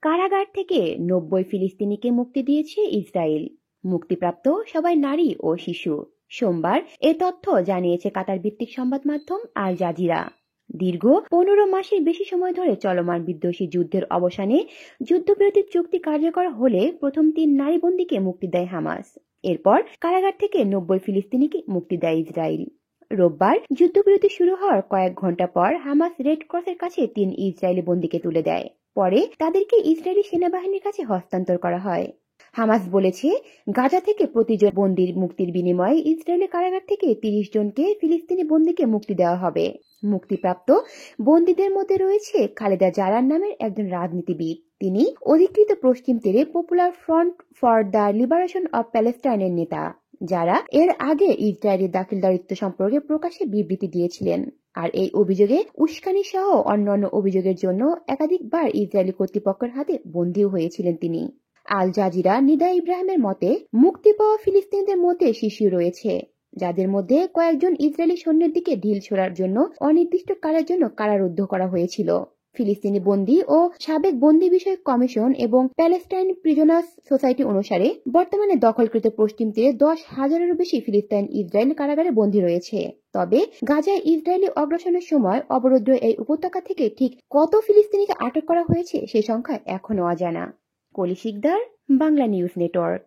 কারাগার থেকে 90 ফিলিস্তিনিকে মুক্তি দিয়েছে ইসরায়েল। মুক্তিপ্রাপ্ত সবাই নারী ও শিশু। সোমবার এ তথ্য জানিয়েছে কাতার ভিত্তিক সংবাদ মাধ্যম আল জাজিরা। দীর্ঘ 15 মাসের বেশি সময় ধরে চলমান বিধ্বংসী যুদ্ধের অবসানে যুদ্ধবিরতির চুক্তি কার্যকর হলে প্রথম 3 নারী বন্দীকে মুক্তি দেয় হামাস। এরপর কারাগার থেকে 90 ফিলিস্তিনিকে মুক্তি দেয় ইসরায়েল। রোববার যুদ্ধবিরতি শুরু হওয়ার কয়েক ঘন্টা পর হামাস রেড ক্রসের কাছে 3 ইসরায়েলি বন্দীকে তুলে দেয়। পরে তাদেরকে ইসরায়েলি সেনাবাহিনীর কাছে হস্তান্তর করা হয়। হামাস বলেছে, গাজা থেকে প্রতিজন বন্দীর মুক্তির বিনিময়ে ইসরায়েলের কারাগার থেকে 30 জনকে ফিলিস্তিনি বন্দীকে মুক্তি দেওয়া হবে। মুক্তিপ্রাপ্ত বন্দীদের মধ্যে রয়েছে খালেদা জারার নামের একজন রাজনীতিবিদ। তিনি অধিকৃত পশ্চিম তীরে popular front for the liberation of প্যালেস্টাইনের নেতা, যারা এর আগে ইসরায়েলের দাখিলদারিত্ব সম্পর্কে প্রকাশ্যে বিবৃতি দিয়েছিলেন। আর এই অভিযোগে উস্কানি সহ অন্যান্য অভিযোগের জন্য একাধিকবার ইসরায়েলি কর্তৃপক্ষের হাতে বন্দীও হয়েছিলেন তিনি। আল জাজিরা নিদা ইব্রাহিমের মতে, মুক্তি পাওয়া ফিলিস্তিনিদের মধ্যে শিশু রয়েছে, যাদের মধ্যে কয়েকজন ইসরায়েলি সৈন্যের দিকে ঢিল ছোড়ার জন্য অনির্দিষ্টকালের জন্য কারারুদ্ধ করা হয়েছিল। ফিলিস্তিনি বন্দী ও সাবেক বন্দী বিষয়ক কমিশন এবং প্যালেস্টাইন প্রিজনার্স সোসাইটি অনুসারে বর্তমানে দখলকৃত পশ্চিম তীরে 10,000-এরও বেশি ফিলিস্তিন ইসরায়েল কারাগারে বন্দী রয়েছে। তবে গাজায় ইসরায়েলি অগ্রাসনের সময় অবরুদ্ধ এই উপত্যকা থেকে ঠিক কত ফিলিস্তিনিকে আটক করা হয়েছে সে সংখ্যা এখনো অজানা। কলি শিকদার, বাংলা নিউজ নেটওয়ার্ক।